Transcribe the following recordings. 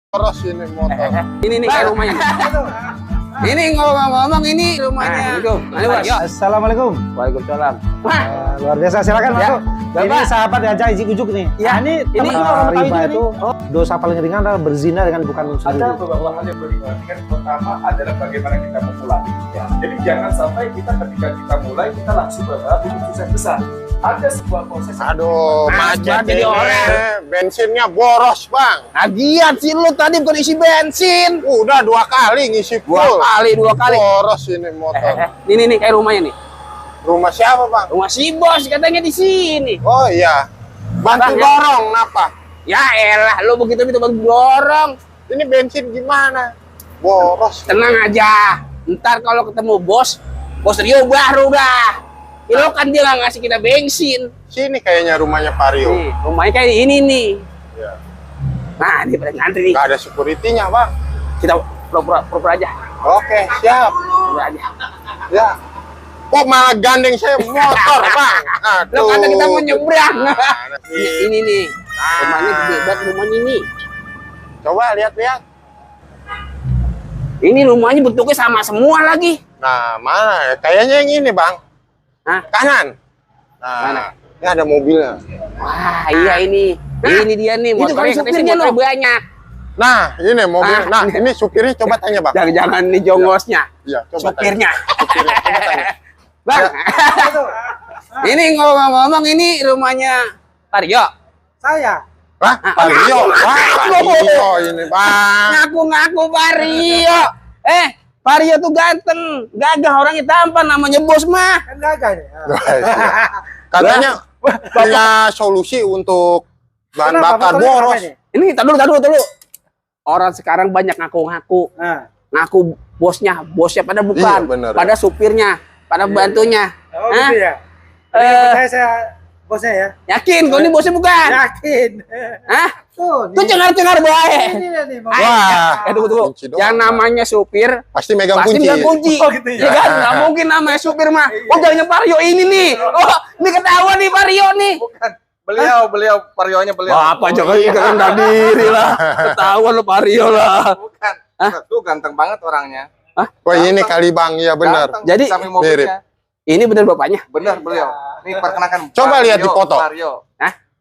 Terus ini motor. Ini nih kayak rumahnya. Ini ngomong-ngomong ini rumahnya. Assalamualaikum. Waalaikumsalam. Luar biasa, silakan masuk. Ini sahabat Haja Iji Ujuk nih. Ya, ini riba itu dosa paling ringan adalah berzina dengan ibu kandung sendiri. Ada beberapa hal yang beribadah. Pertama adalah bagaimana kita memulai. Jadi jangan sampai ketika kita mulai kita langsung berharap untuk sukses besar. Ada sebuah proses. Aduh, macet jadi ini. orang. Bensinnya boros, Bang. Lagian sih lu tadi bukan isi bensin. Udah 2 kali ngisi full. Dua kali. Boros ini motor. Ini nih kayak rumahnya nih. Rumah siapa, Bang? Rumah si bos katanya di sini. Oh iya. Bantu Bang, ya. dorong, kenapa? Ya elah, lu begitu bantu dorong. Ini bensin gimana? Boros. Tenang aja. Ntar kalau ketemu bos Rio baru dah. Lo kan dia nggak ngasih kita bensin. Sini kayaknya rumahnya Vario. Nih, rumahnya kayak ini nih. Ya. Nah, ini pada ngantri nih. Gak ada security-nya, Bang. Kita pura-pura aja. Oke, siap. Pura aja. Ya. Kok malah gandeng saya motor, Bang? Aduh. Lo kata kita mau nyebrang. Mana sih? Ini nih. Rumahnya gede banget rumahnya ini. Coba lihat-lihat. Ini rumahnya bentuknya sama semua lagi. Nah, mana? Kayaknya yang ini, Bang. Hah? Kanan. Nah, Mana? ini ada mobilnya. Wah, iya ini. Ini dia nih, itu kan motornya supirnya motornya loh. banyak. Nah, ini mobil. Ah. Nah, ini supirnya coba tanya, Bang. Jangan-jangan nih jongosnya. Iya, coba Supirnya. tanya. Supirnya, coba tanya. Bang. Ini ngomong-ngomong ini rumahnya Vario. Saya. Wah, Vario. Wah, Vario ini, Bang. Ngaku-ngaku Vario. Vario tuh ganteng, gagah orangnya tampan, namanya bos mah. Kan gagah nih. Katanya punya solusi untuk bahan Kenapa? bakar Motornya boros. kenapa ini? Ini tar dulu. Orang sekarang banyak ngaku-ngaku. Nah. Ngaku bosnya pada bukan, Iya, bener, pada supirnya, pada bantunya. Oh, Hah? gitu ya. Saya bosnya ya. Yakin kau ini bosnya bukan? Yakin. Hah? Tuh, Tuh cengar-cengar bae. Ini nih, Bang. Wah, Tunggu. kunci doang, Yang Bang. namanya supir Pasti megang pasti kunci. nggak kunci. Oh, gitu ya. Ya kan? Nggak mungkin namanya supir mah. Oh, jangan Vario ini nih. Oh, ini ketahuan nih Vario nih. Bukan. Beliau Varionya beliau. Bapak jangan rendah diri lah. Ketahuan lo Vario lah. Bukan. Hah? Tuh ganteng banget orangnya. Wah, ini kali, Bang. Iya, benar. Ganteng, Jadi, samping mobilnya. Ini bener bapaknya. Benar beliau. Ini perkenalkan. Coba lihat di Vario, foto. Vario.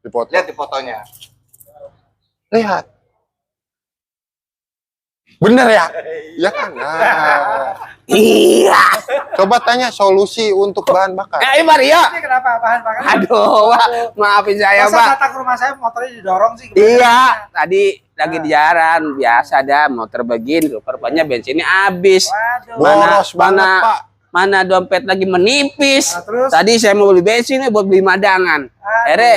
Di foto. Lihat di fotonya. Lihat. Bener ya? Iya kan? Nah. Iya. Coba tanya solusi untuk bahan bakar. Vario. Ini kenapa bahan bakar? Aduh, Pak. Maafin saya, Masa Pak. datang ke rumah saya motornya didorong sih. Iya, tadi lagi di jalan biasa dah motor begini, rupanya bensinnya habis. Waduh. Boros banget, Pak. Mana dompet lagi menipis. Nah, terus? Tadi saya mau beli bensin nih buat beli madangan. Aduh. Ere,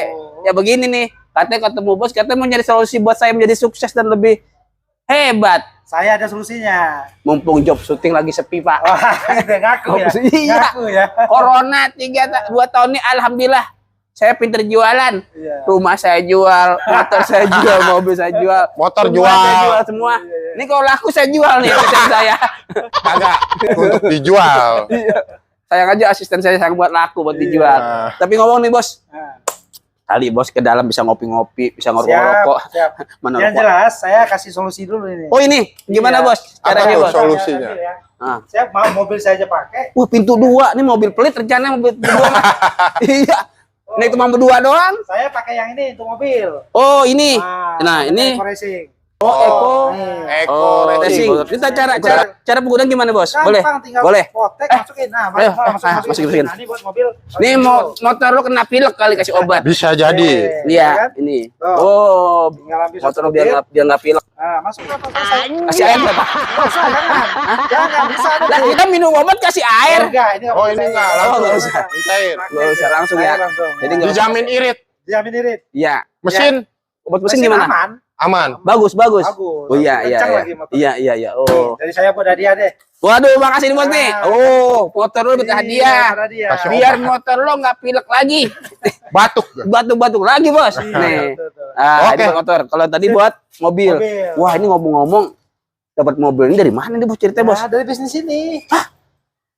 ya begini nih. Katanya ketemu bos, katanya mau nyari solusi buat saya menjadi sukses dan lebih hebat. Saya ada solusinya. Mumpung job syuting lagi sepi, Pak. Wah, gitu, ngaku ya. Iya. Ngaku ya. Corona 2 tahun ini alhamdulillah saya pinter jualan. Iya. Rumah saya jual, motor saya jual, mobil saya jual, Motor semua jual. saya jual semua. Ini kalau laku saya jual nih asisten saya. Kagak untuk dijual. Sayang aja asisten saya sayang buat laku buat dijual. Iya. Tapi ngomong nih bos, Nah, kali bos ke dalam bisa ngopi-ngopi, bisa siap, ngerokok. siap. Mana Yang rokok? jelas saya kasih solusi dulu ini. Oh ini gimana Iya. bos? Caranya Apa tuh bos? solusinya? Ya. Ah. Saya mau mobil saya aja pakai. Pintu 2 nih mobil pelit rencana mobil 2. Iya. Ini cuma berdua doang. Saya pakai yang ini untuk mobil. Oh ini. Nah, Nah ini. Eco Racing. Oh Eko. Nih. Eko Racing. Kita cara penggunaan gimana bos? Boleh? Gampang, tinggal Boleh. potek masukin. Nah, Ayo, masukin. masukin. Nah, ini buat mobil. Nih motor lu kena pilek kali kasih obat. Bisa jadi. Lihat ini. Tuh. Oh, Tinggal ambil motor lu satu biar nggak pilek. Nah, masuk apa selesai. Kasih air berapa? Jangan bisa ada. Lah kita minum obat kasih air. Enggak, ini Oh, ini enggak langsung. nggak usah. Cair. Nggak usah langsung ya. Jadi nggak usah. Dijamin irit. Dijamin irit. Iya. Mesin Obat mesin gimana? Aman. aman. Bagus. Bagus. Oh iya. Kencang lagi motor. Iya. Oh. Jadi saya buat hadiah deh. Waduh, makasih nih bos nih. Nah. Oh, motor lu dapat hadiah. Buat hadiah. Kasih Biar motor lo nggak pilek lagi. Batuk. Batuk-batuk lagi bos. Iya, Nih. betul, betul. Ah, Oke. ini buat motor. Kalau tadi buat mobil. Mobil. Wah, ini ngomong-ngomong dapat mobil ini dari mana nih bos ceritanya bos? Nah, dari bisnis ini.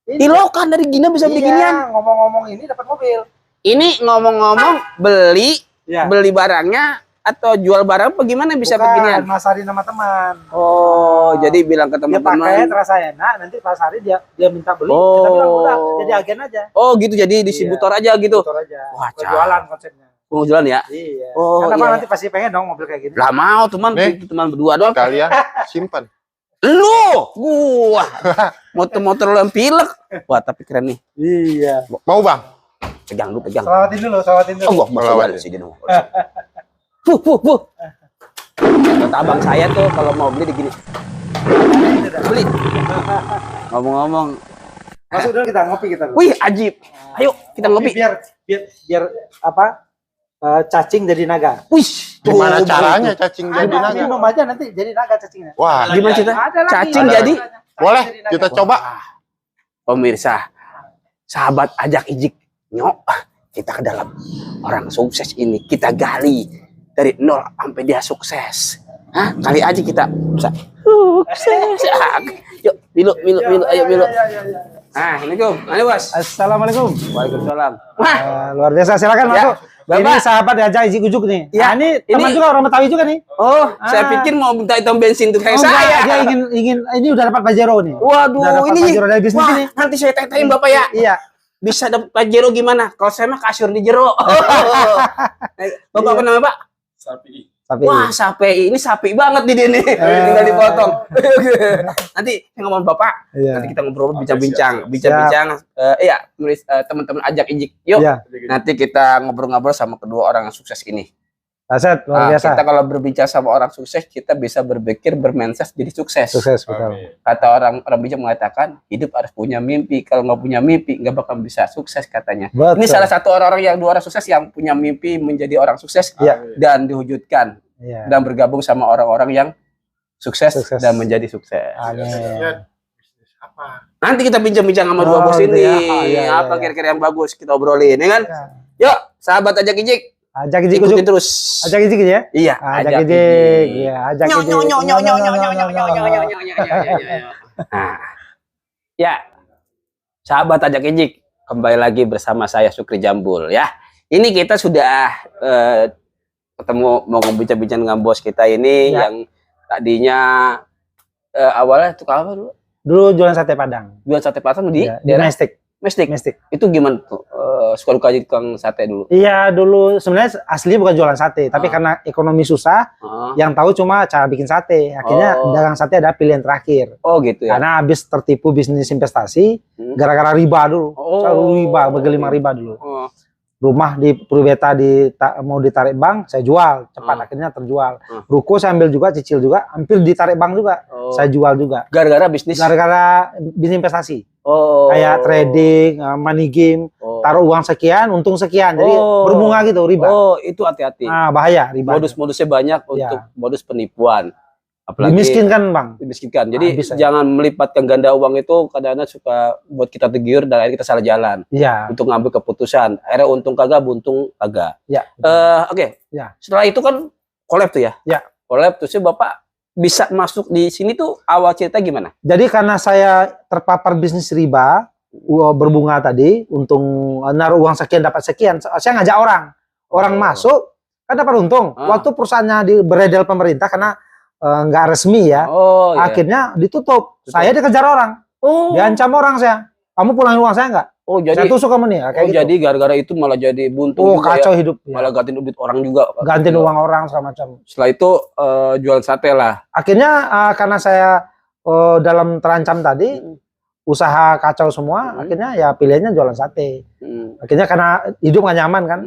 Ini. Ilokan dari Gina bisa beli ginian. Ngomong-ngomong ini dapat mobil. Ini ngomong-ngomong beli Iya. beli barangnya atau jual barang apa gimana bisa Bukan, beginian? masarin sama teman. Oh, jadi bilang ke Dia pakai teman-teman. terasa enak, nanti pas hari dia minta beli. Oh. Kita bilang udah jadi agen aja. Oh, gitu jadi distributor aja gitu. Motor aja. Wah, Jualan konsepnya. Mau jualan ya? Iya. Oh, Karena iya. nanti pasti pengen dong mobil kayak gini. Lah mau teman, Nih. itu teman berdua doang. Kalian simpan. Lu, gua. Motor-motor lu yang pilek. Wah, tapi keren nih. Iya. Mau bang? Pegang dulu, pegang. Selawatin dulu. Oh, gua Selawatin. masuk sini dulu. Kata abang saya tuh kalau mau beli begini. Beli. Ngomong-ngomong, Masuk dulu kita ngopi kita. Dulu. wih ajib. Ayo kita ngopi. Biar apa? Cacing jadi naga. Wih, Gimana tuh, caranya cacing jadi Ada naga? minum aja nanti jadi naga cacingnya. Wah, Gimana cerita? Ada lagi. Cacing Ada. jadi. boleh kita coba. Pemirsa, sahabat ajak ijik nyok, kita ke dalam orang sukses ini kita gali dari nol sampai dia sukses. Hah? Kali aja kita bisa sukses. Yuk, milu, ayo milu. Ah, assalamualaikum, ayo bos. Assalamualaikum. Waalaikumsalam. Wah, Luar biasa, silakan Ya, masuk. Bapak. Ini sahabat ajak ijik ujuk nih. Ya, Nah, ini teman ini- juga orang Betawi juga nih. oh, saya pikir mau minta hitam bensin untuk kayak Oh, enggak, saya. dia ingin ini udah dapat Pajero nih. Waduh, Udah dapat ini Pajero dari bisnis wah, ini. nanti saya tanya bapak ya. Iya. Bisa dapat pajero gimana? Kalau saya mah kasur di jero. Bapak apa nama Pak? Sapi. Tapi Wah, sapi ini sapi banget nih dia nih. Tinggal dipotong. Nanti saya ngomong Bapak, Iya. nanti kita ngobrol bincang-bincang, Siap. bincang-bincang. Iya, nulis teman-teman ajak ijik. Yuk, Iya. nanti kita ngobrol-ngobrol sama kedua orang yang sukses ini. Aset luar biasa. Kita kalau berbicara sama orang sukses, kita bisa berpikir bermenses jadi sukses. Sukses betul. Amin. Kata orang bijak mengatakan hidup harus punya mimpi. Kalau nggak punya mimpi, nggak bakal bisa sukses katanya. Betul. Ini salah satu orang-orang yang dua orang sukses yang punya mimpi menjadi orang sukses Iya. dan diwujudkan Iya. dan bergabung sama orang-orang yang sukses, Sukses. dan menjadi sukses. Amin. Lihat bisnis apa? Nanti kita bincang-bincang sama dua Oh, bos gitu ini. ya. Oh, iya, Apa iya. kira-kira yang bagus kita obrolin, ya kan? Yuk, sahabat ajak ijik, Ajak ijik ikutin ujuk. terus. Ajak ijik ya. Iya, Ajak ijik. Iya, ajak ijik. Nah, ya, sahabat ajak ijik, kembali lagi bersama saya Sukri Jambul ya. Ini kita sudah ketemu mau bincang-bincang dengan bos kita ini Ya. yang tadinya awalnya tukang apa dulu? Dulu jualan sate Padang. Jual sate padang di Iya, daerah domestik. Mestik. Itu gimana tuh? Suka duka jadi tukang sate dulu. Iya, dulu sebenarnya asli bukan jualan sate, tapi karena ekonomi susah, Ah. yang tahu cuma cara bikin sate. Akhirnya Oh. dagang sate ada pilihan terakhir. Oh gitu ya. Karena habis tertipu bisnis investasi, Hmm. gara-gara riba dulu. Oh. Selalu riba, bergelima riba dulu. Oh. Rumah di Purweta mau ditarik bank, saya jual cepat, akhirnya terjual. Ruko saya ambil juga, cicil juga, hampir ditarik bank juga, Oh. saya jual juga. Gara-gara bisnis. Gara-gara bisnis investasi, Oh. kayak trading, money game, Oh. taruh uang sekian, untung sekian, jadi Oh. berbunga gitu, riba. Oh, itu hati-hati. Nah, bahaya riba. Modus-modusnya banyak untuk modus penipuan. Apalagi Dimiskinkan bang. dimiskinkan. Jadi Habis saya. jangan melipatkan ganda uang itu kadang-kadang suka buat kita tergiur dan akhirnya kita salah jalan Iya. untuk ngambil keputusan. Akhirnya untung kagak, buntung kagak. Ya. Oke. Ya. Setelah itu kan collab tuh ya. Ya. Collab terus Bapak bisa masuk di sini tuh awal cerita gimana? Jadi karena saya terpapar bisnis riba, berbunga tadi, untung naruh uang sekian dapat sekian, saya ngajak orang masuk kan dapat untung. Waktu perusahaannya beredar pemerintah karena nggak resmi ya, Oh, iya. akhirnya ditutup. Saya dikejar orang, Oh. diancam orang saya. Kamu pulangin uang saya nggak? Oh, Saya jadi tusuk kamu nih, kayak gitu. jadi gara-gara itu malah jadi buntung Oh juga kacau ya. hidup. Ya. Malah gantiin duit orang juga. Gantiin uang orang segala macam. Setelah itu jual sate lah. Akhirnya karena saya dalam terancam tadi, usaha kacau semua, akhirnya ya pilihannya jualan sate. Akhirnya karena hidup nggak nyaman kan,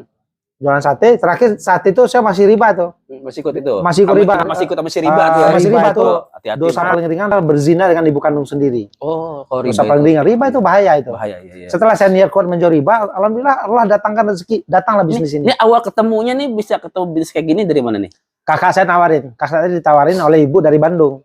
jualan sate. Terakhir saat itu saya masih riba tuh. Masih ikut itu. Masih ikut riba. Masih ikut sama si riba tuh. Masih riba tuh. Hati-hati. Dosa paling ringan adalah berzina dengan ibu kandung sendiri. Oh, kalau Dosa riba paling itu ringan. Riba itu bahaya itu. bahaya ya. Setelah saya niat kuat menjual riba, alhamdulillah Allah datangkan rezeki, datanglah bisnis ini. Ini awal ketemunya nih bisa ketemu bisnis kayak gini dari mana nih? Kakak saya nawarin, kakak saya ditawarin oleh ibu dari Bandung.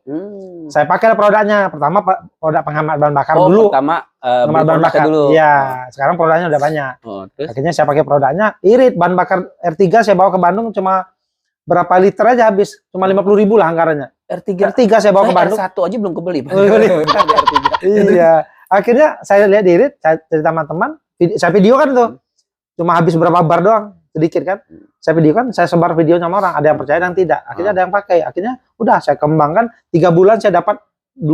Saya pakai produknya. Pertama produk penghemat bahan bakar dulu. Pertama Penghemat bahan bakar dulu. Iya, sekarang produknya udah banyak. Oh, terus? Akhirnya saya pakai produknya, irit bahan bakar R3 saya bawa ke Bandung cuma berapa liter aja habis, cuma 50.000 lah anggarannya. R3. R3 saya bawa ke Bandung. R1 aja belum kebeli. Oh, iya. Akhirnya saya lihat irit, saya cerita sama teman, saya video kan tuh. Cuma habis berapa bar doang. sedikit kan. Saya videokan, saya sebar video sama orang, ada yang percaya dan tidak. Akhirnya ada yang pakai. Akhirnya udah saya kembangkan 3 bulan saya dapat 2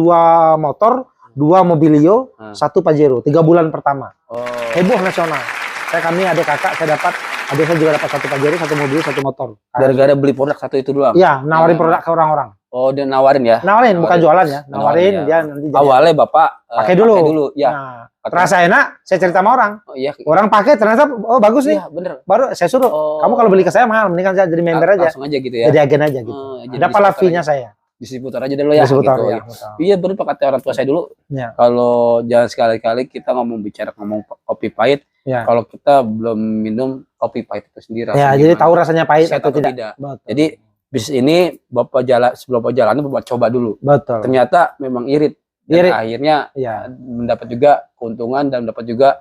motor, 2 Mobilio, 1 Pajero. 3 bulan pertama. Oh. Heboh nasional. Kami ada kakak, saya dapat, adik saya juga dapat 1 Pajero, 1 Mobilio, 1 motor. Gara-gara beli produk satu itu doang. Iya, nawarin produk ke orang-orang. Oh, dia nawarin ya. Nawarin, bukan jualan ya. Nawarin, ya. dia nanti jadi. Awalnya Bapak Pakai dulu. Ya. Nah, terasa enak, saya cerita sama orang. Oh iya. Orang pakai ternyata oh bagus nih. Iya, bener. Baru saya suruh, Oh. kamu kalau beli ke saya mahal, mendingan saya jadi member aja. Langsung aja gitu ya. Jadi agen aja gitu. Jadi Dapatlah distributor fee-nya aja. saya. Distributor aja dulu ya. Distributor, gitu. ya. Iya, bener Pak, kata orang tua saya dulu. Ya. Kalau jangan sekali-kali kita ngomong kopi pahit, Ya. kalau kita belum minum kopi pahit itu sendiri. Ya, rasanya jadi gimana. tahu rasanya pahit Sehat atau tidak. Betul. Jadi bisnis ini Bapak sebelum Bapak jalan Bapak coba dulu. Betul. Ternyata memang irit. Dan Irit. akhirnya Ya, mendapat juga keuntungan dan mendapat juga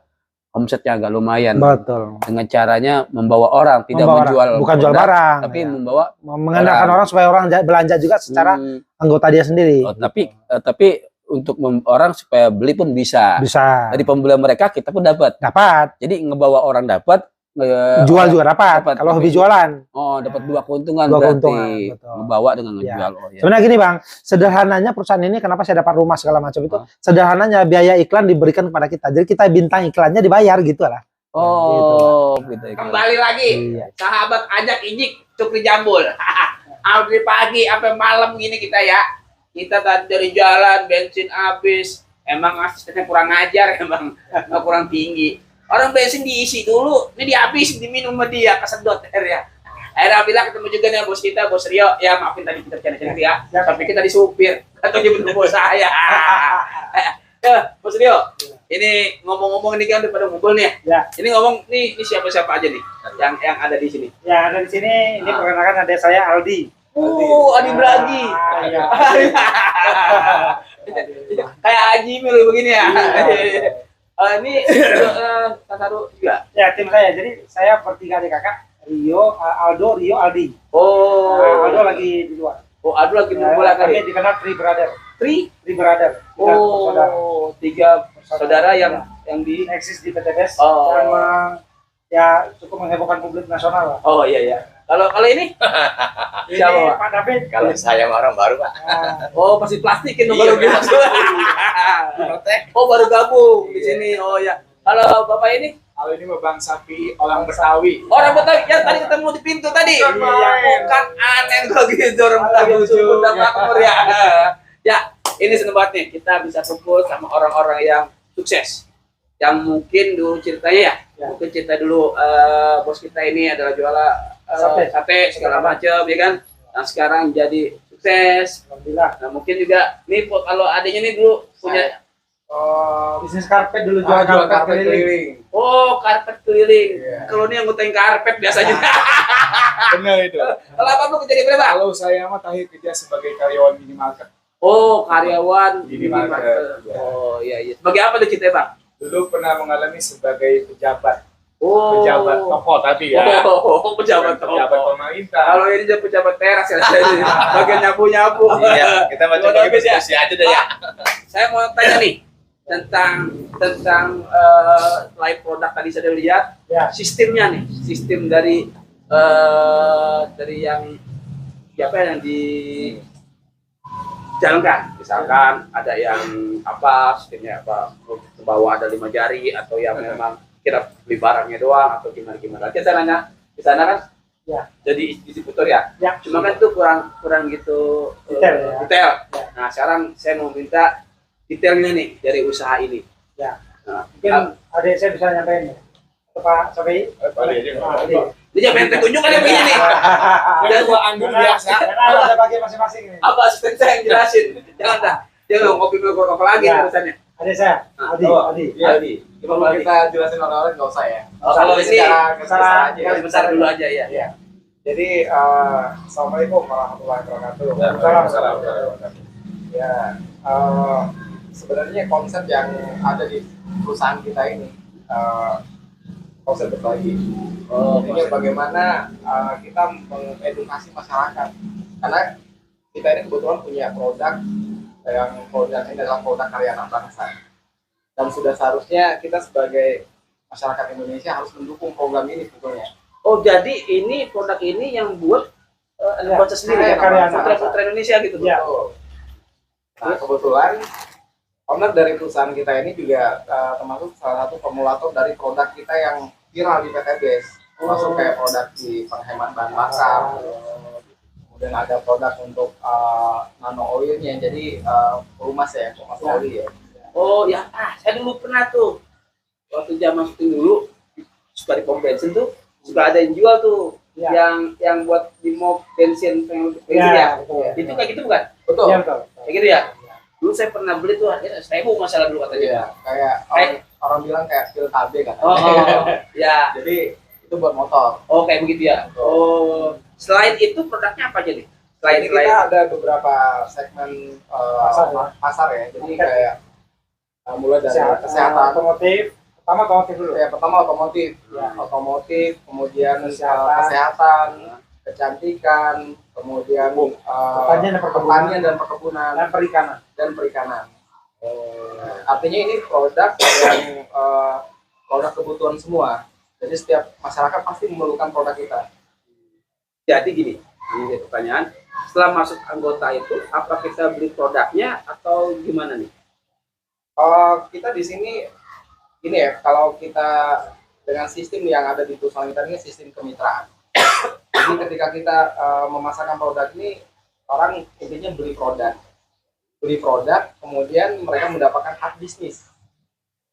omsetnya agak lumayan. betul. Dengan caranya membawa orang, tidak Membawa menjual orang. Bukan jual produk, barang. tapi ya. membawa Mengandalkan orang supaya orang belanja juga secara anggota dia sendiri. Oh, tapi untuk orang supaya beli pun bisa. Bisa. Dari pembelian mereka kita pun dapat. Dapat. Jadi ngebawa orang dapat, Jual juga dapat. dapat, Kalau tapi- hobi jualan. oh dapat 2 keuntungan Dua berarti. keuntungan, betul. Ngebawa dengan Ya. ngejual. Oh, ya. Sebenarnya gini Bang, sederhananya perusahaan ini kenapa saya dapat rumah segala macam itu, sederhananya biaya iklan diberikan kepada kita. Jadi kita bintang iklannya dibayar gitu lah. Oh, gitu. Kembali lagi, Iya. sahabat ajak ijik Cukri Jambul. Dari pagi sampai malam gini kita ya. Kita tadi dari jalan, bensin habis. Emang asistennya kurang ajar, emang kurang tinggi. Orang bensin diisi dulu, ini dihabisin, diminum sama dia, kesedot akhirnya. Akhirnya bilang ketemu juga nih bos kita, bos Rio. Ya maafin tadi kita bercanda-canda ya. Tapi kita disupir, atau dia bener bos saya. Ya, bos Rio. Ini ngomong-ngomong ini kan udah pada ngumpul nih. Ya. Ini ngomong nih siapa-siapa aja nih yang ada di sini. Ya, ada di sini ini perkenalkan ada saya Aldi. Adi Bragi. Iya. Kayak Haji Mil begini ya. Ini Tasaru juga. Ya, tim saya. Jadi saya bertiga adik kakak, Rio, Aldo, Rio, Aldi. Oh, Aldo lagi di luar. Oh, Adu lagi bola Kami kali. dikenal Three Brother. Tri. Three Brother. Oh, 3 saudara yang di. eksis di PTBS Oh. dan ya cukup menghebohkan publik nasional lah. Oh iya ya. Kalau ini Ini siapa, Pak? Pak David. Kalau saya mah orang baru, Pak. Oh, pasti plastikin dong Iya, baru masuk. Oh, baru gabung di sini. Oh ya. Kalau Bapak ini Kalau ini mah Bang Sapi orang Betawi. orang Betawi yang tadi ketemu di pintu tadi. Bukan main. Bukan aneh kok gitu orang Betawi udah makmur ya. Ya, ini seneng banget nih kita bisa kumpul sama orang-orang yang sukses. Yang mungkin dulu ceritanya ya. Mungkin cerita dulu bos kita ini adalah jualan sate segala macam ya kan. Nah, sekarang jadi sukses. Alhamdulillah. Nah, mungkin juga nih kalau adanya nih dulu punya Bisnis karpet dulu Jual jual karpet karpet keliling. keliling. oh karpet keliling. Iya. Kalau ini yang ngutain karpet biasanya. Benar itu. Kalau apa lu kerja di mana, Pak? Kalau saya mah terakhir kerja sebagai karyawan minimarket. Oh, karyawan Minimarket. Oh, iya iya. Sebagai apa tuh cerita, Bang? Dulu pernah mengalami sebagai pejabat. Oh. Pejabat toko tapi ya. Oh, pejabat Pejabat toko. pemerintah. Kalau ini jadi pejabat teras ya, bagian nyapu-nyapu. Iya, kita mah coba Bagus ya. diskusi aja deh ya. Saya mau tanya nih tentang live produk tadi saya lihat Ya. sistemnya nih, sistem dari yang siapa yang dijalankan. Misalkan ada yang apa sistemnya apa ke bawah ada 5 jari atau yang memang kira beli barangnya doang atau gimana. Kita nanya di sana kan Ya. jadi distributor ya. Ya. Cuma kan itu kurang gitu Detail, ya. detail. Ya. Nah, sekarang saya mau minta detailnya nih dari usaha ini. Ya. Nah, Mungkin adik saya bisa nyampein ya. Ke Pak Sapi. Boleh aja, nggak apa-apa. ini jangan main tunjuk kan yang begini nih. Yang gua anggur biasa. Karena ada bagi masing-masing ini. Apa asisten saya yang jelasin? Jangan dah. Jangan ngopi lagi Ya. tulisannya. Adik saya, Ah, Aldi, oh. Aldi. Iya. Aldi. Kalau Gimana Aldi? kita jelasin orang-orang nggak usah ya. Oh, kalau ini secara aja. garis besar dulu aja ya. Iya. Jadi assalamualaikum warahmatullahi wabarakatuh. Waalaikumsalam. Ya, sebenarnya konsep yang ada di perusahaan kita ini konsep berbagi. Ini bagaimana kita mengedukasi masyarakat. Karena kita ini kebetulan punya produk yang produk ini adalah produk karya anak bangsa. Dan sudah seharusnya kita sebagai masyarakat Indonesia harus mendukung program ini sebetulnya. Oh, jadi ini produk ini yang buat Ya, buat sendiri ya, karya putra-putra Indonesia gitu. Ya. Nah, kebetulan owner dari perusahaan kita ini juga termasuk salah satu formulator dari produk kita yang viral di PTBS. Termasuk kayak produk di penghemat bahan bakar. Kemudian ada produk untuk nano oilnya, jadi pelumas ya, pelumas oli ya. Oh ya, saya dulu pernah tuh waktu zaman syuting dulu suka di pom bensin tuh suka ada yang jual tuh yang buat di mob bensin ya. betul. Itu kayak gitu bukan? Betul. Iya, betul. Kayak gitu ya. Dulu saya pernah beli tuh harganya 1.000 masalah dulu katanya. Iya, kayak orang bilang kayak pil KB kan. Oh, ya. Jadi itu buat motor. Oh, kayak begitu ya. Oh, selain itu produknya apa aja nih? Selain Jadi kita ada beberapa segmen pasar ya. Jadi kayak mulai dari kesehatan. Otomotif. Pertama otomotif dulu. Ya, pertama otomotif. Ya. Otomotif, kemudian Kesehatan. kesehatan, kecantikan, kemudian pertanian dan perkebunan Dan perikanan. dan perikanan. Artinya ini produk yang produk kebutuhan semua. Jadi setiap masyarakat pasti memerlukan produk kita. Jadi gini, ini pertanyaan. Setelah masuk anggota itu, apa kita beli produknya atau gimana nih? Kita di sini ini ya, kalau kita dengan sistem yang ada di perusahaan kita ini sistem kemitraan. Jadi ketika kita memasarkan produk ini, orang intinya beli produk, kemudian mereka mendapatkan hak bisnis.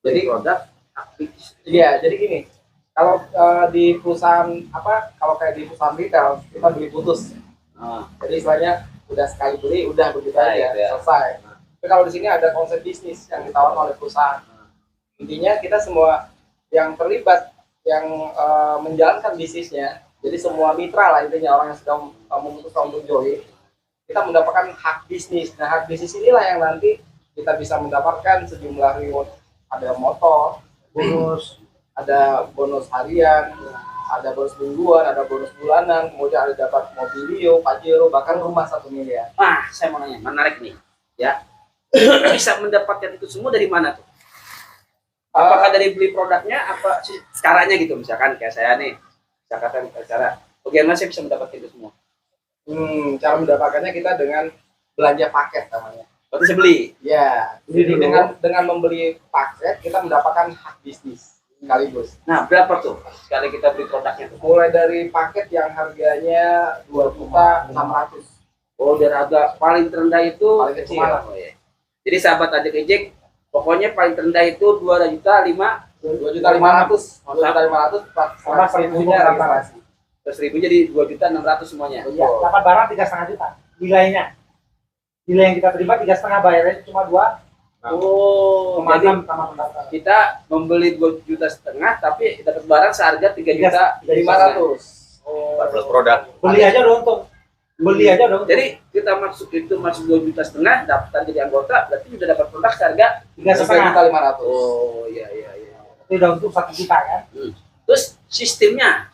Jadi Produk iya, jadi gini, kalau di perusahaan kalau kayak di perusahaan retail kita beli putus. Jadi istilahnya udah sekali beli, udah begitu aja, selesai. Tapi kalau di sini ada konsep bisnis yang ditawarkan oleh perusahaan. Intinya kita semua yang terlibat, yang menjalankan bisnisnya, jadi semua mitra lah intinya orang yang sedang memutuskan untuk join, kita mendapatkan hak bisnis. Nah, hak bisnis inilah yang nanti kita bisa mendapatkan sejumlah reward. Ada motor, bonus, ada bonus harian, ada bonus mingguan, ada bonus bulanan, kemudian ada dapat mobilio, pajero, bahkan rumah 1 miliar. saya mau nanya, menarik nih. Ya. Bisa mendapatkan itu semua dari mana tuh? Apakah dari beli produknya, apa sih caranya gitu? Misalkan kayak saya nih, saya katakan cara bagaimana saya bisa mendapatkan itu semua? Cara mendapatkannya kita dengan belanja paket namanya. Berarti saya beli. Ya, jadi dengan membeli paket kita mendapatkan hak bisnis sekaligus. Nah, berapa tuh sekali kita beli produknya tuh? Mulai dari paket yang harganya 2.600.000. Oh, dari harga paling terendah itu Paling kecil. Oh, ya. Jadi sahabat Ajak Ejek, pokoknya paling terendah itu 2.500.000. 2.500.000. 2.500.000 Sama 100.000-nya registrasi. 100.000 jadi 2.600.000 semuanya. Iya, dapat barang 3,5 juta. Nilainya. Nilai yang kita terima 3,5, bayarnya cuma 2,6 Oh, jadi sama pendaftaran. kita membeli 2,5 juta tapi dapat barang seharga 3.500.000. 14 produk. Beli aja udah untung. Beli aja udah untung. Jadi kita masuk 2,5 juta daftar jadi anggota, berarti udah dapat produk seharga 3,5. 3.500. oh iya. Itu udah untung 1 juta kan. Terus sistemnya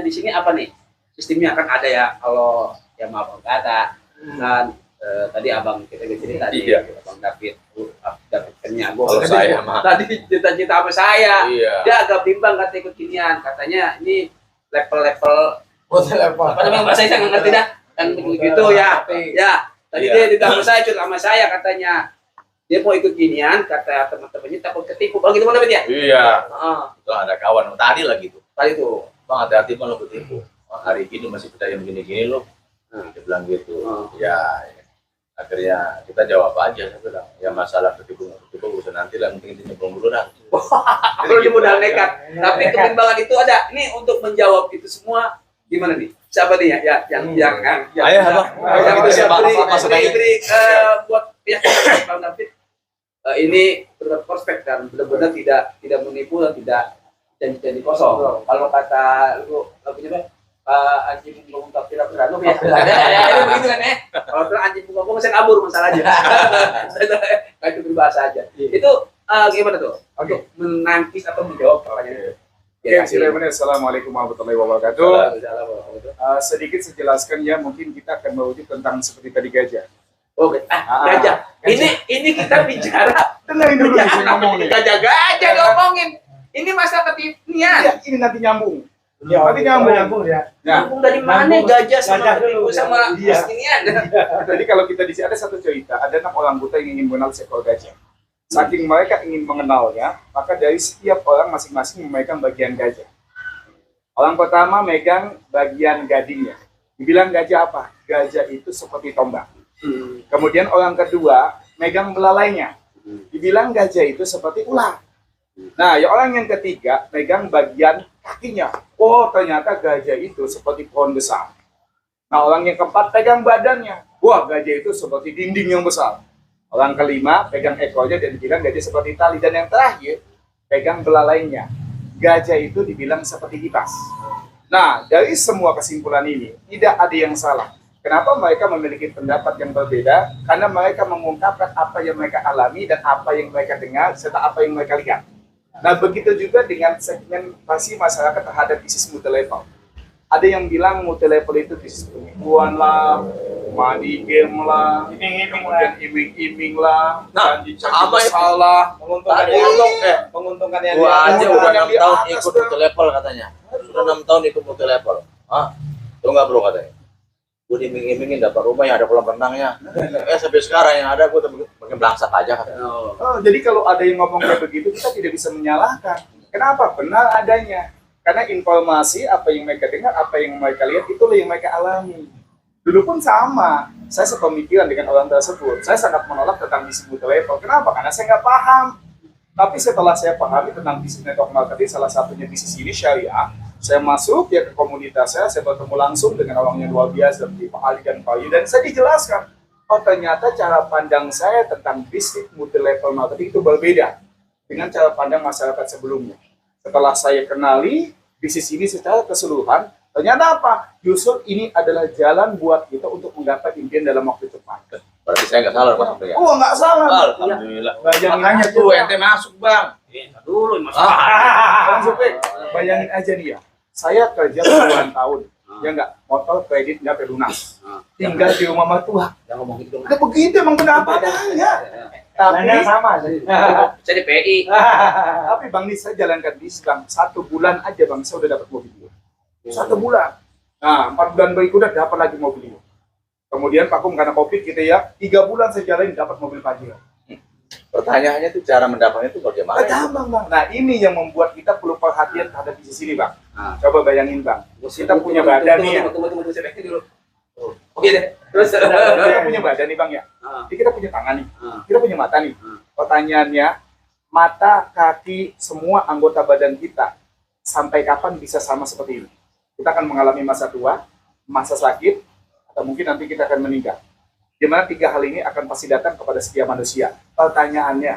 di sini apa nih? Sistemnya kan ada ya, kalau ya maaf kata kan tadi abang kita cerita tadi, Iya. abang David Kenyago. Kalau saya mah. Tadi cita-cita sama saya, Iya. dia agak bimbang kata ikut ginian, katanya ini level-level apa namanya bahasa saya nggak ngerti dah, kan begitu ya. Ya, tadi Iya. dia di dalam saya curhat sama saya katanya. Dia mau ikut ginian, kata teman-temannya takut ketipu. Bang gitu mana ya? Iya. Heeh. Itu ada kawan tadi lagi tuh. Tadi tuh. Bang, hati-hati bang lo ketipu. Hari ini masih percaya begini-gini lo. Dia bilang gitu. Ya, akhirnya kita jawab aja. Saya bilang, ya masalah ketipu urusan nanti lah. Mungkin ini nyemplung dulu dah. Kalau di modal nekat. Tapi kebimbangan itu ada. Ini untuk menjawab itu semua gimana nih? Siapa nih ya? Yang Ayo, Abang. yang Ayo, bisa Bang. Masuk aja. beri buat pihak Bang David. Ini benar prospek dan benar-benar tidak menipu dan tidak janji kosong. Kalau kata lu lagunya anjing belum tak beranu ya. Ya begitu kan ya. Kalau anjing buka buka saya kabur masalahnya. Kayak itu berbahasa aja. Itu gimana tuh? Untuk menangkis atau menjawab pertanyaan itu. Oke, Assalamualaikum warahmatullahi wabarakatuh. Sedikit saya jelaskan ya, mungkin kita akan merujuk tentang seperti tadi gajah. Oke, gajah. Ini kita bicara Tenangin dulu nih, saya ngomong nih. gajah ngomongin. Ini masalah ketipuan. Iya, ini nanti nyambung. Nanti nyambung. ya. Nah, Nyambung dari mana Nyambung. gajah sama Gajah dulu. sama Iya. beginian? jadi kalau kita di sini ada satu cerita, ada 6 orang buta yang ingin mengenal seekor gajah. Saking mereka ingin mengenalnya, maka dari setiap orang masing-masing memegang bagian gajah. Orang pertama megang bagian gadingnya. Dibilang gajah apa? Gajah itu seperti tombak. Kemudian orang kedua megang belalainya. Dibilang gajah itu seperti ular. Nah, ya orang yang ketiga megang bagian kakinya. Oh, ternyata gajah itu seperti pohon besar. Nah, orang yang keempat pegang badannya. Wah, gajah itu seperti dinding yang besar. Orang kelima pegang ekornya dan dibilang gajah seperti tali. Dan yang terakhir pegang belalainya. Gajah itu dibilang seperti kipas. Nah, dari semua kesimpulan ini tidak ada yang salah. Kenapa mereka memiliki pendapat yang berbeda? Karena mereka mengungkapkan apa yang mereka alami dan apa yang mereka dengar serta apa yang mereka lihat. Nah, begitu juga dengan segmentasi masyarakat terhadap bisnis multilevel. Ada yang bilang multilevel itu bisnis penipuan lah, money game lah, kemudian iming-iming lah, Nah, janji-janji sama itu. besar lah. Menguntungkan yang Gua aja Yang udah di 6 tahun atas ikut tuh. multi level katanya. Sudah 6 tahun ikut multi level. Hah? Tuh nggak bro katanya. Gue diiming-imingin dapat rumah yang ada kolam renangnya. Sampai sekarang yang ada gue makin belangsak aja katanya. Oh, jadi kalau ada yang ngomong kayak begitu, kita tidak bisa menyalahkan. Kenapa? Benar adanya. Karena informasi, apa yang mereka dengar, apa yang mereka lihat, itulah yang mereka alami. Dulu pun sama, saya sepemikiran dengan orang tersebut. Saya sangat menolak tentang bisnis multilevel. Kenapa? Karena saya nggak paham. Tapi setelah saya pahami tentang bisnis network marketing, salah satunya bisnis ini syariah, saya masuk ya ke komunitas saya bertemu langsung dengan orang yang luar biasa seperti Pak Ali dan Pak Yu, dan saya dijelaskan, oh ternyata cara pandang saya tentang bisnis multilevel marketing itu berbeda dengan cara pandang masyarakat sebelumnya. Setelah saya kenali bisnis ini secara keseluruhan, ternyata apa? Justru ini adalah jalan buat kita untuk menggapai impian dalam waktu cepat. Berarti saya nggak salah Mas ya. Oh, nggak salah. Alhamdulillah. Bayangin Makanya aja tuh ente masuk bang. Dulu Mas. Bang Supek, bayangin aja nih ya. Saya kerja puluhan tahun, ya nggak, motor kredit nggak lunas, tinggal di rumah mertua. Jangan ngomong gitu dong. Udah begitu emang pendapatannya. Tapi sama sih. Saya di PI. tapi Bang Nis, saya jalankan bisnis Bang, 1 bulan aja Bang, saya udah dapat mobil Dio. 1 bulan. Nah, 4 bulan berikutnya dapat lagi mobil Dio. Kemudian vakum karena COVID gitu ya, 3 bulan saya jalanin dapat mobil Pajero. Pertanyaannya tuh cara mendapatnya itu bagaimana? Gampang Bang. Nah, ini yang membuat kita perlu perhatian terhadap bisnis ini Bang. Ah. Coba bayangin Bang, kita punya badan nih ya. Tunggu, saya PI dulu. Oke deh. Terus Kita punya badan nih Bang ya. Ah. Jadi kita punya tangan nih, Ah. kita punya mata nih. Hmm. Pertanyaannya, mata, kaki, semua anggota badan kita sampai kapan bisa sama seperti ini? Kita akan mengalami masa tua, masa sakit, atau mungkin nanti kita akan meninggal. Di mana 3 hal ini akan pasti datang kepada setiap manusia. Pertanyaannya,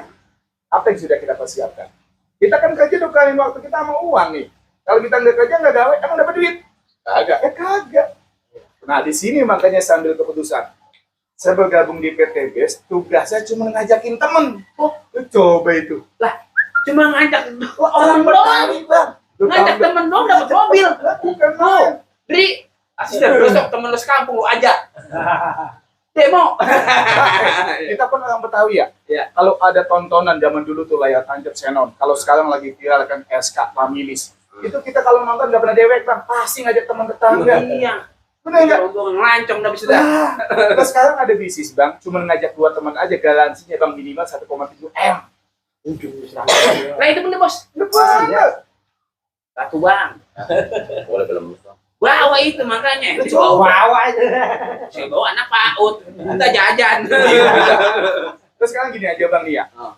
apa yang sudah kita persiapkan? Kita kan kerja tuh kali waktu kita mau uang nih. Kalau kita nggak kerja nggak gawe, emang dapat duit? Kagak. Kagak. Nah di sini makanya saya ambil keputusan. Saya bergabung di PT BES, tugasnya cuma ngajakin temen. Oh, lu coba itu. cuma ngajak Orang orang doang. Betawi, Bang. Lu Ngajak tahu nggak? temen dong dapat mobil. Bukan main. Dri, asisten besok temen lu sekampung lu ajak. Demo. Kita pun orang Betawi ya. Iya. Kalau ada tontonan zaman dulu tuh layar tancap Xenon. Kalau sekarang lagi viral kan SK Pamilis. Itu kita kalau nonton nggak pernah dewek Bang. Pasti ngajak teman tetangga. Iya. Bener nggak? Untuk ngelancong udah bisa dah. Nah, sekarang ada bisnis Bang. Cuma ngajak 2 teman aja, garansinya Bang minimal 1,7 M. Nah itu bener bos. Udah banget. Satu bang. Boleh belum? Bawa itu makanya. Lu coba. Saya bawa anak PAUD. Kita jajan. Terus sekarang gini aja Bang nih ya. Oh.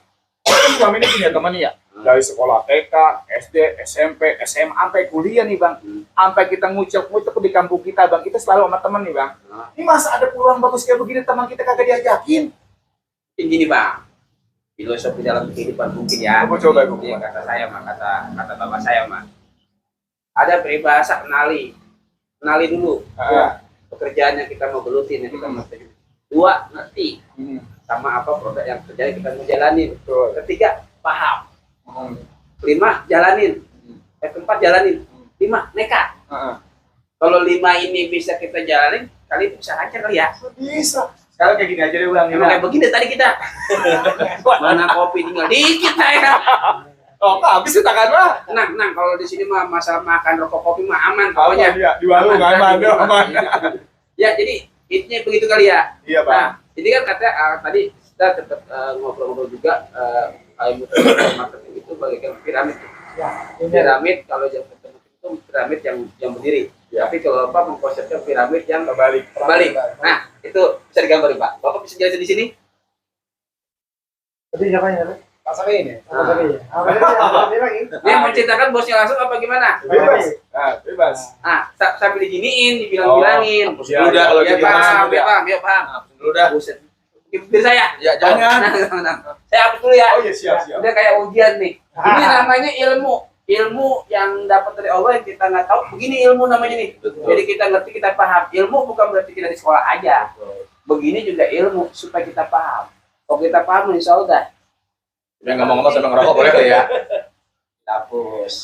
Kan selama ini punya teman nih ya. Dari sekolah TK, SD, SMP, SMA, sampai kuliah nih Bang. Sampai kita ngucap-ngucap di kampung kita Bang. Kita selalu sama teman nih Bang. Ini masa ada peluang bagus kayak begini teman kita kagak diajakin. Gini bang. Filosofi dalam kehidupan mungkin ya. Coba. Ini kata saya mah, kata bapak saya mah. Ada peribahasa kenali dulu. Pekerjaan yang kita mau gelutin, yang kita mau terjun. 2, ngerti sama apa produk yang terjadi kita mau jalanin. 3, paham. 5, jalanin. 4, jalanin. 5, nekat. Kalau 5 ini bisa kita jalanin, kali itu bisa lancar kali ya. Bisa. Sekarang kayak gini aja deh Bang. Emang kayak begini tadi kita. Mana kopi tinggal dikit saya. Oh, habis itu tangan mah. Tenang, kalau di sini mah masalah makan rokok kopi mah aman Apa pokoknya. dia? Di warung aman, aman. Ya, jadi intinya begitu kali ya. Iya, Bang. Nah, ini kan kata tadi kita sempat ngobrol-ngobrol juga ilmu marketing itu bagaikan piramid. Piramid kalau yang ketemu itu piramid yang berdiri. Tapi kalau Bapak mengkonsepnya piramid yang Kembali. Nah, itu bisa digambar Pak. Bapak bisa jelasin di sini? Tadi siapa yang ada? Pasang ini. Dia menceritakan bosnya langsung apa gimana? Bebas. Nah, bebas. Ah, sambil diginiin, dibilang-bilangin. Hapus dulu dah kalau Ya gitu. paham, ya paham, ya paham. Hapus dulu dah. Buset. Bibir saya. Ya jangan. Saya hapus dulu ya. Oh iya, siap. Udah kayak ujian nih. Ini namanya ilmu yang dapat dari Allah yang kita nggak tahu. Begini ilmu namanya nih. Betul. Jadi kita ngerti, kita paham. Ilmu bukan berarti kita di sekolah aja. Begini juga ilmu supaya kita paham. Kalau kita paham, insya Allah dah. Udah ngomong-ngomong sampai ngerokok boleh kali ya? Hapus.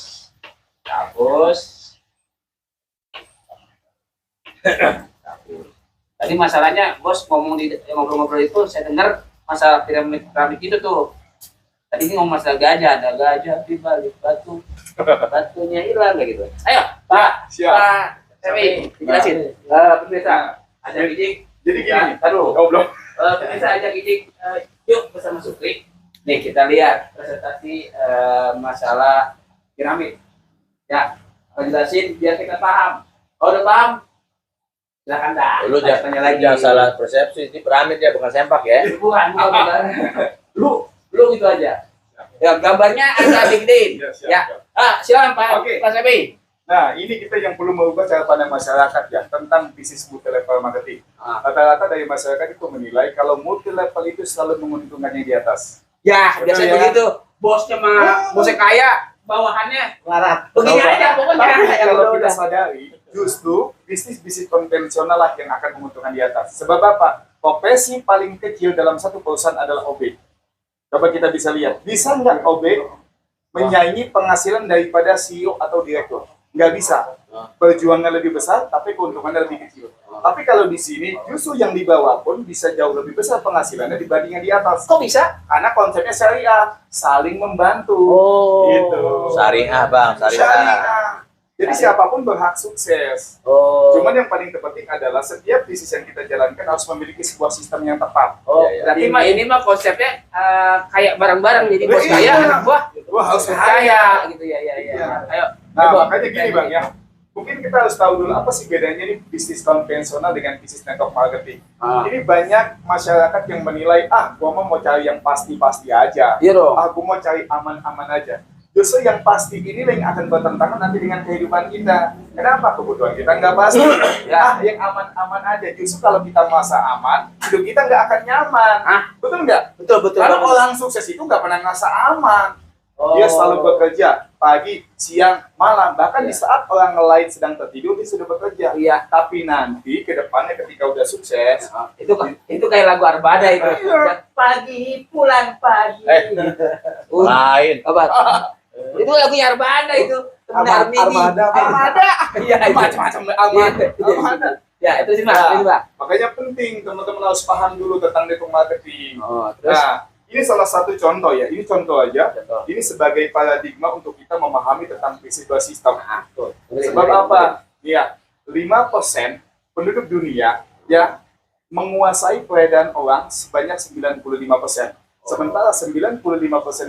Tadi masalahnya bos ngomong di ngobrol-ngobrol itu saya dengar masalah piramid itu tuh. Tadi ini ngomong masalah gajah, ada gajah di balik batu, batunya hilang kayak gitu. Ayo Pak, Siap. Pak Semi, dijelasin. Pemirsa, ajak Ijik. Jadi gini. Aduh, Oh, belum. pemirsa ajak Ijik. Yuk bersama Sukri. Nih kita lihat presentasi masalah piramid. Ya, aku jelasin biar kita paham. Kalau udah paham, silakan dah. Lu jangan salah persepsi. Ini piramid ya, bukan sempak ya. Bukan. Lu gitu aja. Ya, gambarnya agak gedein. Siap. Ya. Silakan Pak. Oke. Pak Sebi. Nah, ini kita yang perlu merubah cara pandang masyarakat ya tentang bisnis multi level marketing. Ah. Rata-rata dari masyarakat itu menilai kalau multi level itu selalu menguntungkan yang di atas. Ya, Betul biasanya ya. begitu. Bosnya kaya, bawahannya Larat. begini aja pokoknya. Tapi Ya, kalau udah. kita sadari, justru bisnis-bisnis konvensional lah yang akan menguntungkan di atas. Sebab apa? Profesi paling kecil dalam satu perusahaan adalah OB. Coba kita bisa lihat, bisa nggak OB menyaingi penghasilan daripada CEO atau direktur? Nggak bisa. Perjuangan lebih besar, tapi keuntungannya lebih kecil. Tapi kalau di sini, justru yang di bawah pun bisa jauh lebih besar penghasilannya dibanding yang di atas. Kok bisa? Karena konsepnya syariah, saling membantu. Oh. Gitu. Syariah bang, syariah. Syariah. Jadi siapapun berhak sukses. Oh. Cuman yang paling terpenting adalah setiap bisnis yang kita jalankan harus memiliki sebuah sistem yang tepat. Oh, Ya, ya. berarti mah ini mah konsepnya kayak barang-barang jadi bos Iya. kaya, anak buah Wah, harus kaya gitu ya. Iya. Ayo. Nah, Coba. makanya gini Bang ya. Mungkin kita harus tahu dulu apa sih bedanya nih bisnis konvensional dengan bisnis network marketing. Ini banyak masyarakat yang menilai, gua mau cari yang pasti-pasti aja. Iya dong. Gua mau cari aman-aman aja. Justru yang pasti ini yang akan bertentangan nanti dengan kehidupan kita. Kenapa? Kebutuhan kita nggak pasti. Ya. Yang aman-aman aja. Justru kalau kita merasa aman, hidup kita nggak akan nyaman. Betul nggak? Betul. Karena orang sukses itu nggak pernah ngerasa aman. Oh. Dia selalu bekerja pagi, siang, malam. Bahkan di saat orang lain sedang tertidur, dia sudah bekerja. Iya. Tapi nanti ke depannya ketika udah sukses, Itu kayak lagu Arbada itu. Iya. Pagi pulang pagi. Lain. Apa? Itu lagunya Arbada itu. Temen Armini. Armada. Iya, itu. macam-macam Armada. Ya, itu sih, Pak. Ya. Itu, Pak. Makanya penting teman-teman harus paham dulu tentang network marketing. Oh, terus Nah, ini salah satu contoh ya. Ini contoh aja. Contoh. Ini sebagai paradigma untuk kita memahami tentang sebuah sistem. tuh. Sebab apa? Ya, 5% penduduk dunia ya menguasai peredaran uang sebanyak 95%. Sementara 95%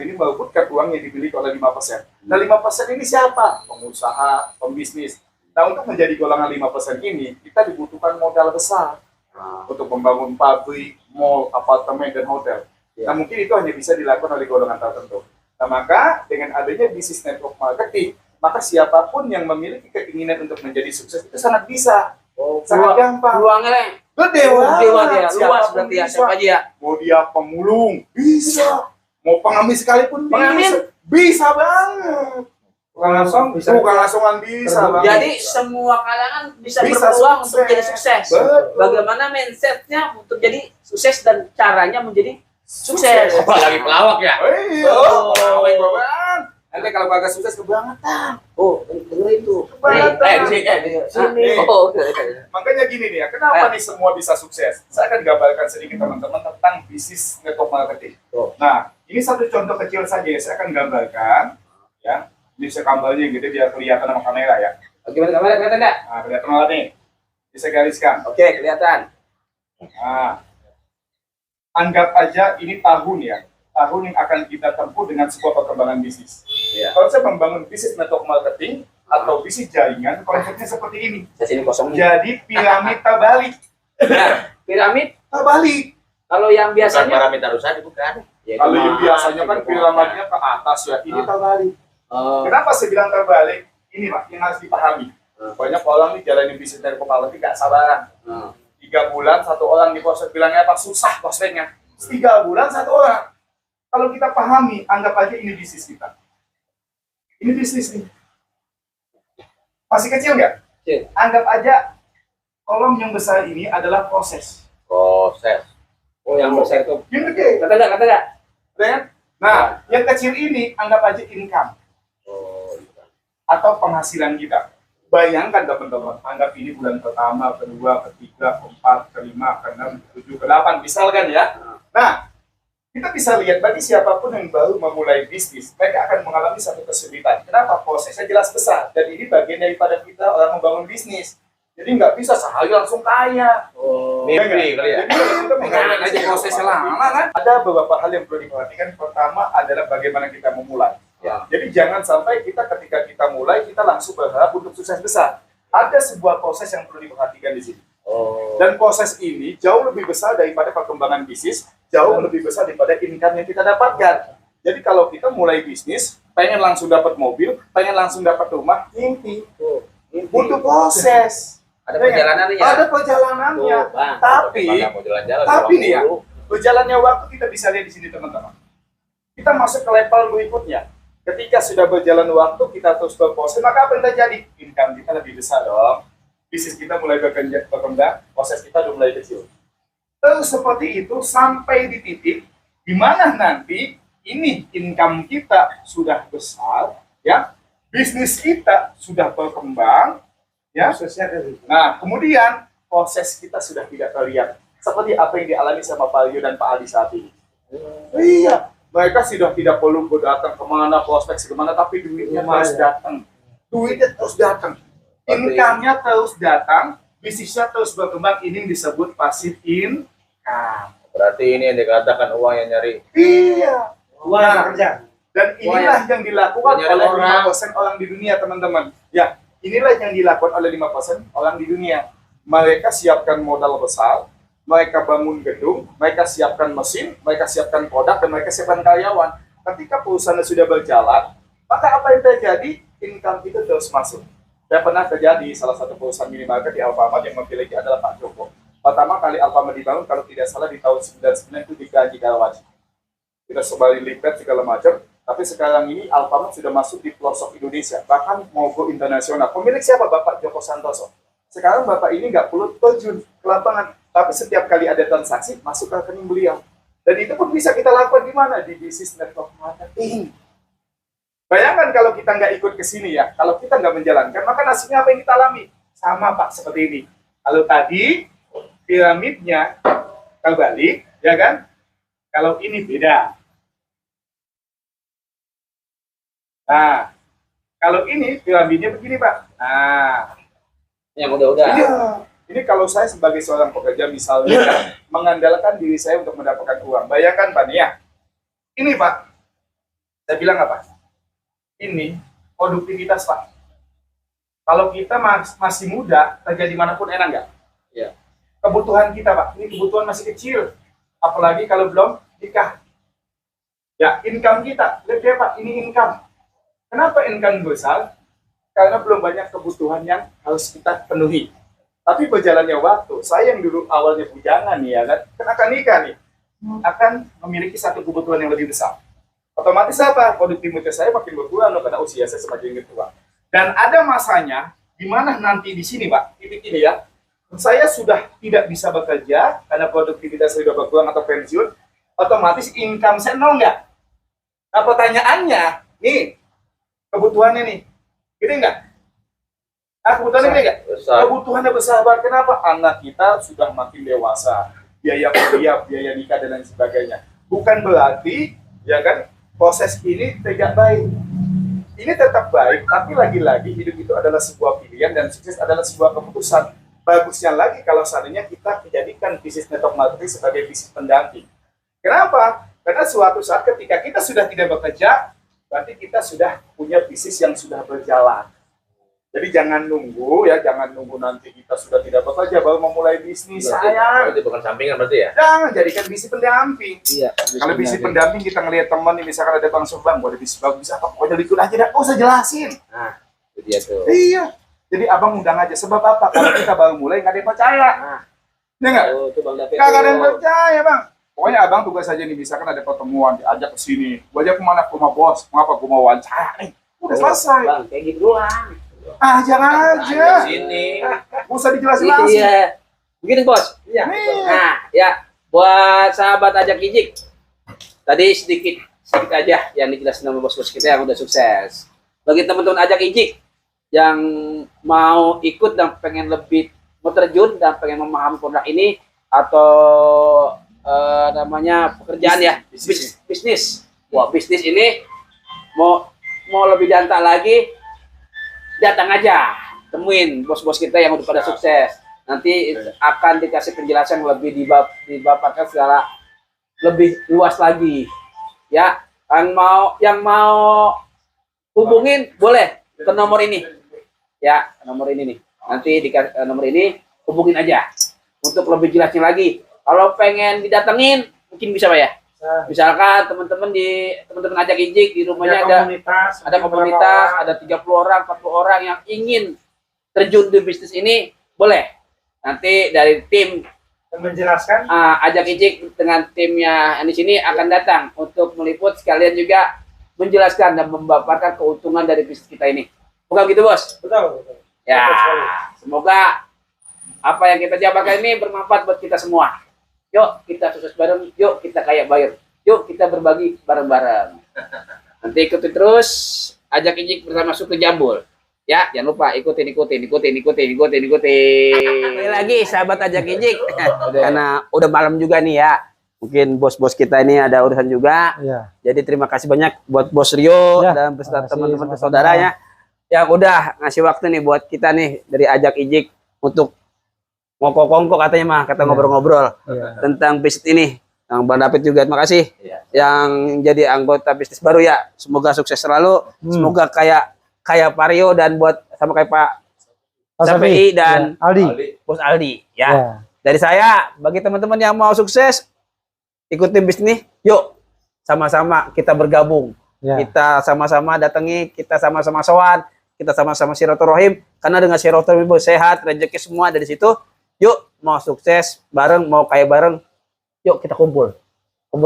ini merebutkan uang yang dimiliki oleh 5%. Nah, 5% ini siapa? Pengusaha, pembisnis. Nah, untuk menjadi golongan 5% ini, kita dibutuhkan modal besar untuk membangun pabrik, mall, apartemen, dan hotel. Nah, mungkin itu hanya bisa dilakukan oleh golongan tertentu. Nah, maka dengan adanya bisnis network marketing, maka siapapun yang memiliki keinginan untuk menjadi sukses itu sangat bisa. Sangat gampang. Peluangnya Gede ya, banget. luas Siapapun berarti ya, bisa. siapa aja ya. Mau dia pemulung, bisa. Mau pengamis sekalipun Pengamis? bisa. Bisa banget. Bukan langsung bisa. Bukan langsungan bisa banget. Jadi semua kalangan bisa Bisa berpeluang sukses. untuk jadi sukses. Betul. Bagaimana mindsetnya untuk jadi sukses dan caranya menjadi sukses. Apalagi pelawak ya. Iya. Oh. Pengamis. Nanti kalau kagak sukses kebangetan. Oh, dengerin tuh. Kebangetan. Sini. Oh, Makanya gini nih ya, kenapa nih semua bisa sukses? Saya akan gambarkan sedikit teman-teman tentang bisnis network marketing. Nah, Ini satu contoh kecil saja ya, saya akan gambarkan. Ya, ini saya gambarnya gitu biar kelihatan sama kamera ya. Gimana kamera kelihatan nggak? Nah, kelihatan banget nih. Bisa gariskan. Oke, kelihatan. Nah, anggap aja ini tahun ya. Tahun yang akan kita tempuh dengan sebuah perkembangan bisnis. Iya. Konsep membangun bisnis network marketing atau bisnis jaringan, konsepnya seperti ini. Saya sini kosong nih. Jadi piramid terbalik. Nah, piramid Terbalik. kalau yang Bukan biasanya parameter usaha, bukan. ya, Kalau yang cuma- biasanya kan piramidnya ke atas ya, ini terbalik. Kenapa saya bilang terbalik? Ini Pak, yang harus dipahami. Banyak orang nih jalanin bisnis dari kepala tapi nggak sabaran. 3 bulan 1 orang di proses bilangnya apa susah prospeknya. 3 bulan 1 orang. Kalau kita pahami, anggap aja ini bisnis kita. Ini bisnis nih. Masih kecil nggak? Kecil. Anggap aja kolom yang besar ini adalah proses. Proses. Oh, yang besar itu. Yang gede, Kata nggak? Kata nggak? kan? Nah, yang kecil ini anggap aja income atau penghasilan kita. Bayangkan teman-teman, anggap ini bulan pertama, kedua, ketiga, keempat, kelima, keenam, ketujuh, ke-8, misalkan ya. Nah, kita bisa lihat bagi siapapun yang baru memulai bisnis, mereka akan mengalami satu kesulitan. Kenapa? Prosesnya jelas besar. Dan ini bagian daripada kita orang membangun bisnis. Jadi nggak bisa sehari langsung kaya. Mimpi kali ya. Jadi kita mengalami aja prosesnya lama kan? Ada beberapa hal yang perlu diperhatikan. Pertama adalah bagaimana kita memulai. Ya. Jadi jangan sampai ketika kita mulai, kita langsung berharap untuk sukses besar. Ada sebuah proses yang perlu diperhatikan di sini. Dan proses ini jauh lebih besar daripada perkembangan bisnis, jauh lebih besar daripada income yang kita dapatkan. Jadi kalau kita mulai bisnis, pengen langsung dapat mobil, pengen langsung dapat rumah, mimpi. Butuh proses. Ada perjalanannya. Ada perjalanannya. Tuh, Bang. Tapi Mau jalan-jalan. tapi nih ya, dulu. berjalannya waktu kita bisa lihat di sini teman-teman. Kita masuk ke level berikutnya. Ketika sudah berjalan waktu, kita terus berproses, maka apa yang terjadi? Income kita lebih besar dong. Bisnis kita mulai berkembang, proses kita udah mulai kecil. Terus seperti itu sampai di titik di mana nanti ini income kita sudah besar, ya, bisnis kita sudah berkembang, ya. Nah, kemudian proses kita sudah tidak terlihat seperti apa yang dialami sama Pak Rio dan Pak Adi saat ini. Iya, mereka sudah tidak perlu datang kemana, prospek kemana, tapi duitnya terus datang. Duitnya terus datang. Income-nya terus datang, bisnisnya terus berkembang. Ini yang disebut passive income. Berarti ini yang dikatakan uang yang nyari. Iya. Wah, kerja. Dan inilah yang dilakukan Nyari oleh orang. 5% orang di dunia, teman-teman. Ya, inilah yang dilakukan oleh 5% orang di dunia. Mereka siapkan modal besar, mereka bangun gedung, mereka siapkan mesin, mereka siapkan produk, dan mereka siapkan karyawan. Ketika perusahaan sudah berjalan, maka apa yang terjadi? Income itu terus masuk. Saya pernah kerja di salah satu perusahaan minimarket di Alfamart yang memiliki adalah Pak Joko. Pertama kali Alfamart dibangun, kalau tidak salah di tahun 99 itu digaji Karawaci. Kita sebali lipat segala macam, tapi sekarang ini Alfamart sudah masuk di pelosok Indonesia, bahkan mau go internasional. Pemilik siapa? Bapak Joko Santoso. Sekarang Bapak ini nggak perlu terjun ke lapangan, tapi setiap kali ada transaksi masuk ke rekening beliau. Dan itu pun bisa kita lakukan di mana? Di bisnis network marketing. Bayangkan kalau kita nggak ikut ke sini ya, kalau kita nggak menjalankan, maka nasibnya apa yang kita alami? Sama Pak, seperti ini. Kalau tadi piramidnya terbalik, ya kan? Kalau ini beda. Nah, kalau ini piramidnya begini Pak. Nah, Yang udah-udah. ini kalau saya sebagai seorang pekerja misalnya mengandalkan diri saya untuk mendapatkan uang. Bayangkan Pak nih ya. Ini Pak, saya bilang apa? Ini produktivitas Pak. Kalau kita masih muda, kerja dimanapun enak nggak? Iya. Kebutuhan kita Pak, ini kebutuhan masih kecil. Apalagi kalau belum nikah. Ya, income kita, lihat ya Pak, ini income. Kenapa income besar? Karena belum banyak kebutuhan yang harus kita penuhi. Tapi berjalannya waktu, saya yang dulu awalnya bujangan nih ya kan akan nikah nih, akan memiliki satu kebutuhan yang lebih besar. Otomatis apa? Produktivitas saya makin berkurang karena usia saya semakin berkurang. Dan ada masanya di mana nanti di sini Pak, titik ini ya, saya sudah tidak bisa bekerja karena produktivitas saya sudah berkurang atau pensiun, otomatis income saya nol nggak? Nah pertanyaannya, nih kebutuhannya nih, gede nggak? Ah, kebutuhannya gede nggak? Besar. Kebutuhannya besar banget. Kenapa? Anak kita sudah makin dewasa, biaya kuliah, biaya nikah dan lain sebagainya. Bukan berarti ya kan? Proses ini tidak baik. Ini tetap baik, tapi lagi-lagi hidup itu adalah sebuah pilihan dan sukses adalah sebuah keputusan. Bagusnya lagi kalau seandainya kita menjadikan bisnis network marketing sebagai bisnis pendamping. Kenapa? Karena suatu saat ketika kita sudah tidak bekerja, berarti kita sudah punya bisnis yang sudah berjalan. Jadi jangan nunggu ya, jangan nunggu nanti kita sudah tidak bekerja baru memulai bisnis. Sayang. Berarti bukan sampingan berarti ya? Jangan jadikan bisnis pendamping. Iya. Kalau bisnis pendamping kita ngelihat teman nih, misalkan ada bang Subang, boleh bisnis bagus apa, pokoknya ikut aja, dah, usah jelasin. Nah, itu dia tuh. Iya. Jadi abang undang aja. Sebab apa? Kalau kita baru mulai nggak ada yang percaya. Ya nggak? Tuh Bang David. Nggak ada yang percaya bang. Pokoknya abang tugas saja nih, misalkan ada pertemuan, diajak ke sini. Gua ajak kemana? Ke rumah bos. Mengapa gua mau wawancara nih? Udah selesai. Bang, kayak gitu doang. Jangan aja. Sini. Nggak usah dijelasin langsung. Iya. Begini bos. Iya. Nah, ya buat sahabat ajak ijik. Tadi sedikit aja yang dijelasin sama bos-bos kita yang udah sukses. Bagi teman-teman ajak ijik yang mau ikut dan pengen lebih mau terjun dan pengen memahami produk ini atau namanya pekerjaan ya, bisnis. Wah, bisnis ini mau lebih jantak lagi, datang aja, temuin bos-bos kita yang udah pada sukses. Nanti akan dikasih penjelasan lebih dipaparkan secara lebih luas lagi. Ya, yang mau hubungin boleh ke nomor ini. Ya, nomor ini nih. Nanti di nomor ini hubungin aja untuk lebih jelasnya lagi. Kalau pengen didatengin mungkin bisa Pak ya. Misalkan teman-teman ajak ijik di rumahnya ada komunitas, ada 30 orang, 40 orang yang ingin terjun di bisnis ini, boleh. Nanti dari tim Menjelaskan. ajak ijik dengan timnya yang di sini akan datang untuk meliput sekalian juga menjelaskan dan memaparkan keuntungan dari bisnis kita ini. Bukan gitu, Bos? Betul. Ya, semoga apa yang kita jabarkan ini bermanfaat buat kita semua. Yuk kita sukses bareng, yuk kita kaya bayar, yuk kita berbagi bareng-bareng. Nanti ikuti terus ajak ijik bersama Suku Jambul. Ya, jangan lupa ikutin. Kembali lagi sahabat ajak ijik. Karena udah malam juga nih ya. Mungkin bos-bos kita ini ada urusan juga. Iya. Jadi terima kasih banyak buat Bos Rio Ya, dan beserta makasih teman-teman sama-sama. saudaranya yang udah ngasih waktu nih buat kita nih dari ajak ijik untuk ngokok-ngokok katanya mah, kata ngobrol-ngobrol Iya. tentang bisnis ini. Yang Bang David juga terima kasih Iya. yang jadi anggota bisnis baru ya. Semoga sukses selalu. Semoga kayak Pak Rio dan buat sama kayak Pak Pak Safi Safi. dan Ya, Aldi. Bos Aldi ya. Ya. Dari saya bagi teman-teman yang mau sukses ikutin bisnis, yuk sama-sama kita bergabung. Ya. Kita sama-sama datangi, kita sama-sama sowan, kita sama-sama silaturahim karena dengan silaturahim sehat, rezeki semua dari situ. Yuk mau sukses bareng, mau kaya bareng, yuk kita kumpul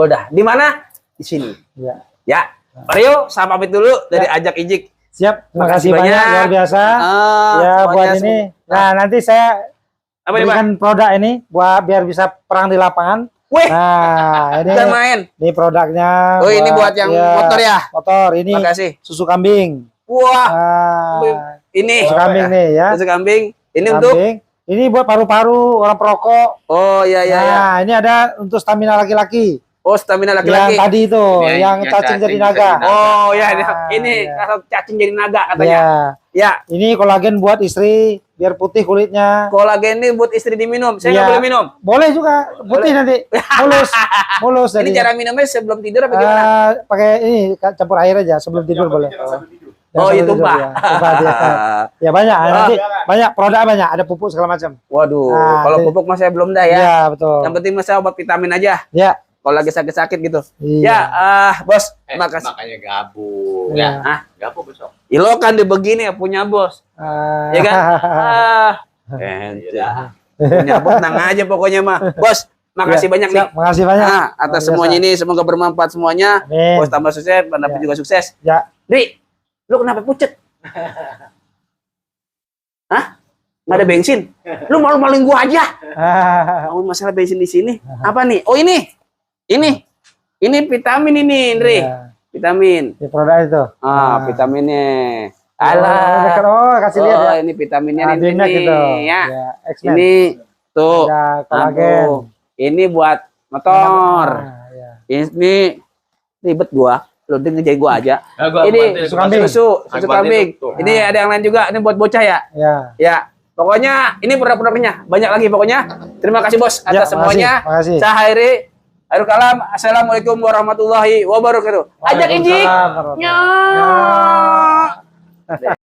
dah. Di mana? Di sini. Ya. Ya, Mario, saya pamit dulu dari ajak ijik. Siap. Terima Makasih kasih banyak, banyak. luar biasa. Ya buat pokoknya ini. Nah nanti saya apa nih Pak? berikan produk ini buat biar bisa perang di lapangan. Wih, Nah ini jangan main. ini produknya. Oh ini buat yang motor ya. Motor ini Makasih. susu kambing. Wah, Nah, ini susu kambing nih ya. susu kambing. Ini untuk Kambing. Ini buat paru-paru orang perokok. oh iya ya. Nah ini ada untuk stamina laki-laki. Oh, stamina Yang laki-laki. tadi itu, yang cacing jadi naga. Oh ya, Nah, ini iya. cacing jadi naga katanya. Ya. Ya, Ini kolagen buat istri biar putih kulitnya. kolagen ini buat istri diminum. Saya nggak Iya. boleh minum. Boleh juga putih nanti. Mulus Ini jadi. cara minumnya sebelum tidur apa gimana? Pakai ini campur air aja sebelum tidur boleh. Oh, Jangan itu sambil Pak. tidur, ya. Tumpah dia. Ya banyak, nanti banyak produk banyak, ada pupuk segala macam. Waduh, Nah, kalau ini- pupuk mah saya belum dah ya. Iya, betul. Yang penting mah saya obat vitamin aja. Ya. Kalau lagi sakit-sakit gitu. Iya. Ya, bos, makasih. Makanya gabung. Iya. Ya. Gabung besok. Lo kan di begini ya punya bos. Ah. Ya kan? Ente. Punya bos tenang aja pokoknya mah. Bos, makasih Ya, banyak nih. siap, makasih banyak. Nah, atas Luar semuanya biasa. ini semoga bermanfaat semuanya. Amin. Bos tambah sukses, Bang David Ya. juga sukses. Ya. Ri, lu kenapa pucet? Hah? Nggak ada bensin? Lu malu-maluin gua aja. Oh, masalah bensin di sini. Apa nih? Oh, ini. Ini vitamin ini, Indri. Ya. Vitamin. Di produk itu. Vitaminnya. Oh, kasih lihat ya. Ini vitaminnya Nah, ini. Binyak gitu. Ya. Ya, X-Men. Ini tuh. Ada kolagen. Aduh. Ini buat motor. Nah, ya. Ini Ribet gua. Lu ngejai gua aja. Nah, gua Ini bantuin, susu gua kambing. bantuin. susu Aku kambing. bantuin tuh. Ini ada yang lain juga. Ini buat bocah ya. Ya. Ya. Pokoknya ini produk-produknya banyak lagi pokoknya. Terima kasih bos Ya, atas semuanya. makasih. Saya Hairi. Akhirul kalam. Assalamualaikum warahmatullahi wabarakatuh. Ajak Ijik. Waalaikumsalam warahmatullahi wabarakatuh. Nyak.